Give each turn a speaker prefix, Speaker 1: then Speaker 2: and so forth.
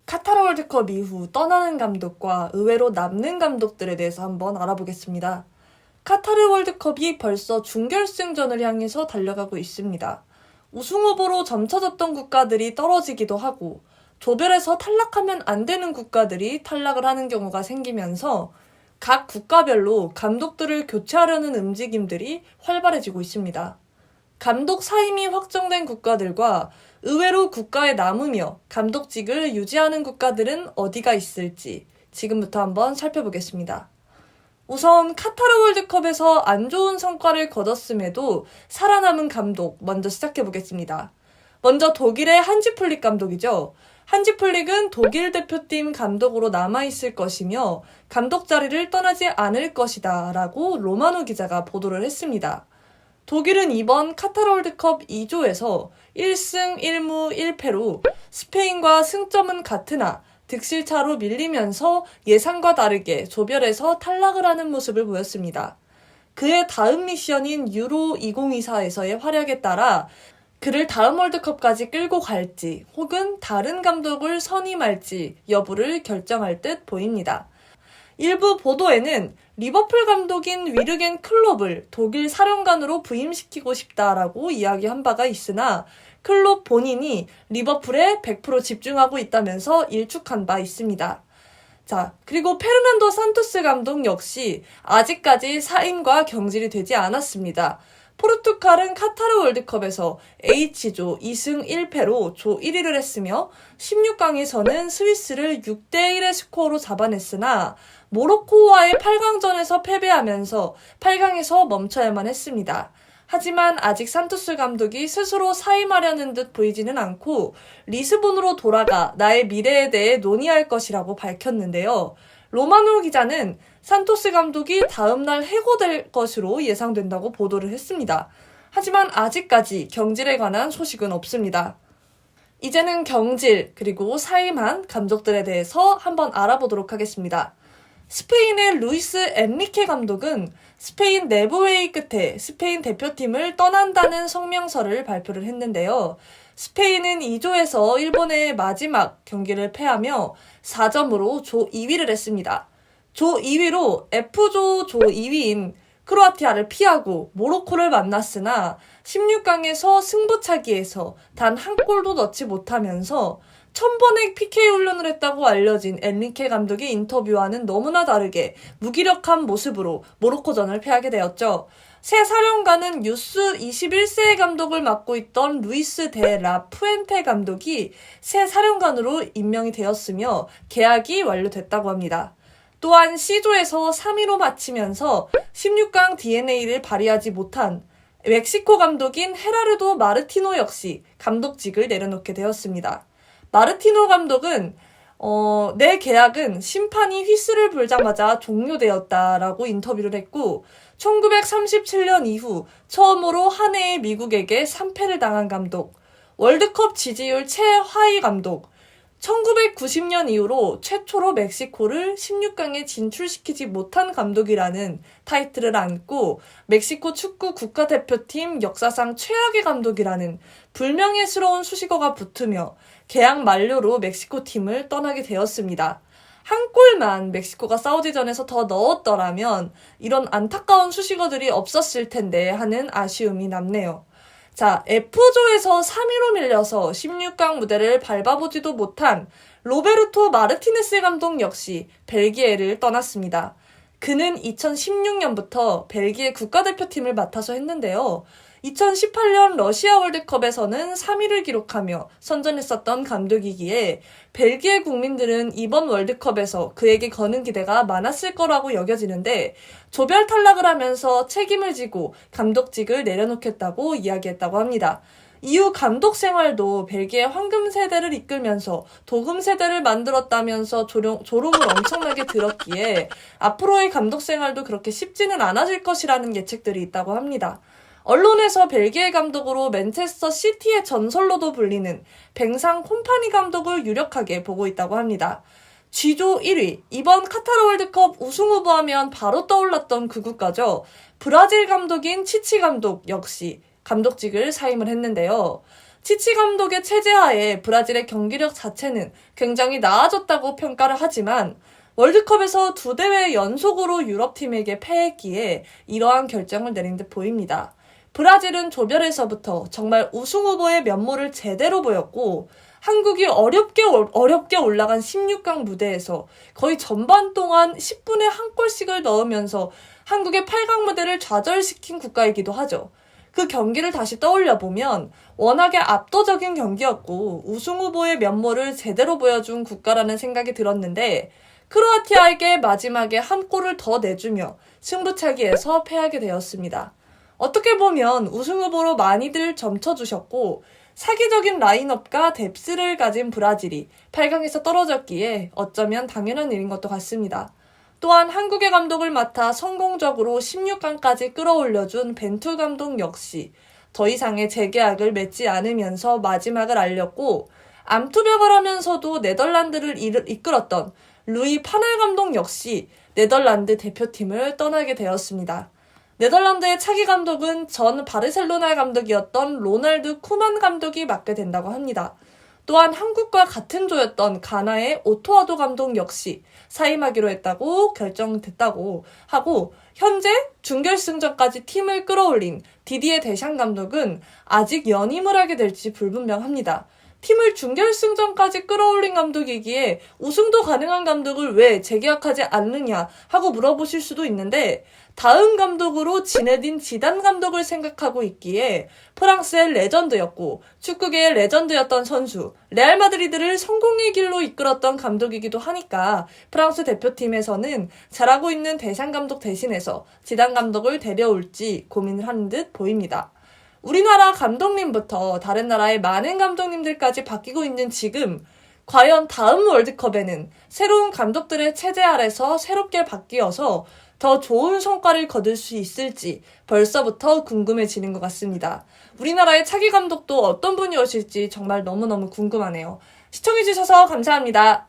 Speaker 1: 카타르 월드컵 이후 떠나는 감독과 의외로 남는 감독들에 대해서 한번 알아보겠습니다. 카타르 월드컵이 벌써 준결승전을 향해서 달려가고 있습니다. 우승 후보로 점쳐졌던 국가들이 떨어지기도 하고 조별에서 탈락하면 안 되는 국가들이 탈락을 하는 경우가 생기면서 각 국가별로 감독들을 교체하려는 움직임들이 활발해지고 있습니다. 감독 사임이 확정된 국가들과 의외로 국가에 남으며 감독직을 유지하는 국가들은 어디가 있을지 지금부터 한번 살펴보겠습니다. 우선 카타르 월드컵에서 안 좋은 성과를 거뒀음에도 살아남은 감독 먼저 시작해보겠습니다. 먼저 독일의 한지 플릭 감독이죠. 한지 플릭은 독일 대표팀 감독으로 남아있을 것이며 감독 자리를 떠나지 않을 것이다 라고 로마노 기자가 보도를 했습니다. 독일은 이번 카타르 월드컵 2조에서 1승 1무 1패로 스페인과 승점은 같으나 득실차로 밀리면서 예상과 다르게 조별에서 탈락을 하는 모습을 보였습니다. 그의 다음 미션인 유로 2024에서의 활약에 따라 그를 다음 월드컵까지 끌고 갈지 혹은 다른 감독을 선임할지 여부를 결정할 듯 보입니다. 일부 보도에는 리버풀 감독인 위르겐 클롭을 독일 사령관으로 부임시키고 싶다라고 이야기한 바가 있으나 클롭 본인이 리버풀에 100% 집중하고 있다면서 일축한 바 있습니다. 자, 그리고 페르난도 산토스 감독 역시 아직까지 사임과 경질이 되지 않았습니다. 포르투갈은 카타르 월드컵에서 H조 2승 1패로 조 1위를 했으며 16강에서는 스위스를 6대1의 스코어로 잡아냈으나 모로코와의 8강전에서 패배하면서 8강에서 멈춰야만 했습니다. 하지만 아직 산토스 감독이 스스로 사임하려는 듯 보이지는 않고 리스본으로 돌아가 나의 미래에 대해 논의할 것이라고 밝혔는데요. 로마노 기자는 산토스 감독이 다음날 해고될 것으로 예상된다고 보도를 했습니다. 하지만 아직까지 경질에 관한 소식은 없습니다. 이제는 경질 그리고 사임한 감독들에 대해서 한번 알아보도록 하겠습니다. 스페인의 루이스 엔리케 감독은 스페인 내부회의 끝에 스페인 대표팀을 떠난다는 성명서를 발표를 했는데요. 스페인은 2조에서 일본의 마지막 경기를 패하며 4점으로 조 2위를 했습니다. 조 2위로 F조 조 2위인 크로아티아를 피하고 모로코를 만났으나 16강에서 승부차기에서 단 한 골도 넣지 못하면서 1000번의 PK 훈련을 했다고 알려진 엔리케 감독의 인터뷰와는 너무나 다르게 무기력한 모습으로 모로코전을 패하게 되었죠. 새 사령관은 유스 21세 감독을 맡고 있던 루이스 데 라 푸엔테 감독이 새 사령관으로 임명이 되었으며 계약이 완료됐다고 합니다. 또한 C조에서 3위로 마치면서 16강 DNA를 발휘하지 못한 멕시코 감독인 헤라르도 마르티노 역시 감독직을 내려놓게 되었습니다. 마르티노 감독은 내 계약은 심판이 휘슬을 불자마자 종료되었다라고 인터뷰를 했고 1937년 이후 처음으로 한 해에 미국에게 3패를 당한 감독, 월드컵 지지율 최하위 감독, 1990년 이후로 최초로 멕시코를 16강에 진출시키지 못한 감독이라는 타이틀을 안고 멕시코 축구 국가대표팀 역사상 최악의 감독이라는 불명예스러운 수식어가 붙으며 계약 만료로 멕시코 팀을 떠나게 되었습니다. 한 골만 멕시코가 사우디전에서 더 넣었더라면 이런 안타까운 수식어들이 없었을 텐데 하는 아쉬움이 남네요. 자, F조에서 3위로 밀려서 16강 무대를 밟아보지도 못한 로베르토 마르티네스 감독 역시 벨기에를 떠났습니다. 그는 2016년부터 벨기에 국가대표팀을 맡아서 했는데요. 2018년 러시아 월드컵에서는 3위를 기록하며 선전했었던 감독이기에 벨기에 국민들은 이번 월드컵에서 그에게 거는 기대가 많았을 거라고 여겨지는데 조별 탈락을 하면서 책임을 지고 감독직을 내려놓겠다고 이야기했다고 합니다. 이후 감독 생활도 벨기에 황금 세대를 이끌면서 도금 세대를 만들었다면서 조롱을 엄청나게 들었기에 앞으로의 감독 생활도 그렇게 쉽지는 않아질 것이라는 예측들이 있다고 합니다. 언론에서 벨기에 감독으로 맨체스터 시티의 전설로도 불리는 뱅상 콤파니 감독을 유력하게 보고 있다고 합니다. G조 1위, 이번 카타르 월드컵 우승 후보하면 바로 떠올랐던 그 국가죠. 브라질 감독인 치치 감독 역시 감독직을 사임을 했는데요. 치치 감독의 체제하에 브라질의 경기력 자체는 굉장히 나아졌다고 평가를 하지만 월드컵에서 2대회 연속으로 유럽팀에게 패했기에 이러한 결정을 내린 듯 보입니다. 브라질은 조별에서부터 정말 우승 후보의 면모를 제대로 보였고 한국이 어렵게 올라간 16강 무대에서 거의 전반 동안 10분에 한 골씩을 넣으면서 한국의 8강 무대를 좌절시킨 국가이기도 하죠. 그 경기를 다시 떠올려보면 워낙에 압도적인 경기였고 우승 후보의 면모를 제대로 보여준 국가라는 생각이 들었는데 크로아티아에게 마지막에 한 골을 더 내주며 승부차기에서 패하게 되었습니다. 어떻게 보면 우승 후보로 많이들 점쳐주셨고 사기적인 라인업과 뎁스를 가진 브라질이 8강에서 떨어졌기에 어쩌면 당연한 일인 것도 같습니다. 또한 한국의 감독을 맡아 성공적으로 16강까지 끌어올려준 벤투 감독 역시 더 이상의 재계약을 맺지 않으면서 마지막을 알렸고 암투병을 하면서도 네덜란드를 이끌었던 루이 파넬 감독 역시 네덜란드 대표팀을 떠나게 되었습니다. 네덜란드의 차기 감독은 전 바르셀로나 감독이었던 로날드 쿠만 감독이 맡게 된다고 합니다. 또한 한국과 같은 조였던 가나의 오토아도 감독 역시 사임하기로 했다고 결정됐다고 하고 현재 준결승전까지 팀을 끌어올린 디디에 데샹 감독은 아직 연임을 하게 될지 불분명합니다. 팀을 준결승전까지 끌어올린 감독이기에 우승도 가능한 감독을 왜 재계약하지 않느냐 하고 물어보실 수도 있는데 다음 감독으로 지네딘 지단 감독을 생각하고 있기에 프랑스의 레전드였고 축구계의 레전드였던 선수, 레알 마드리드를 성공의 길로 이끌었던 감독이기도 하니까 프랑스 대표팀에서는 잘하고 있는 데샹 감독 대신해서 지단 감독을 데려올지 고민을 하는 듯 보입니다. 우리나라 감독님부터 다른 나라의 많은 감독님들까지 바뀌고 있는 지금 과연 다음 월드컵에는 새로운 감독들의 체제 아래서 새롭게 바뀌어서 더 좋은 성과를 거둘 수 있을지 벌써부터 궁금해지는 것 같습니다. 우리나라의 차기 감독도 어떤 분이 오실지 정말 너무너무 궁금하네요. 시청해주셔서 감사합니다.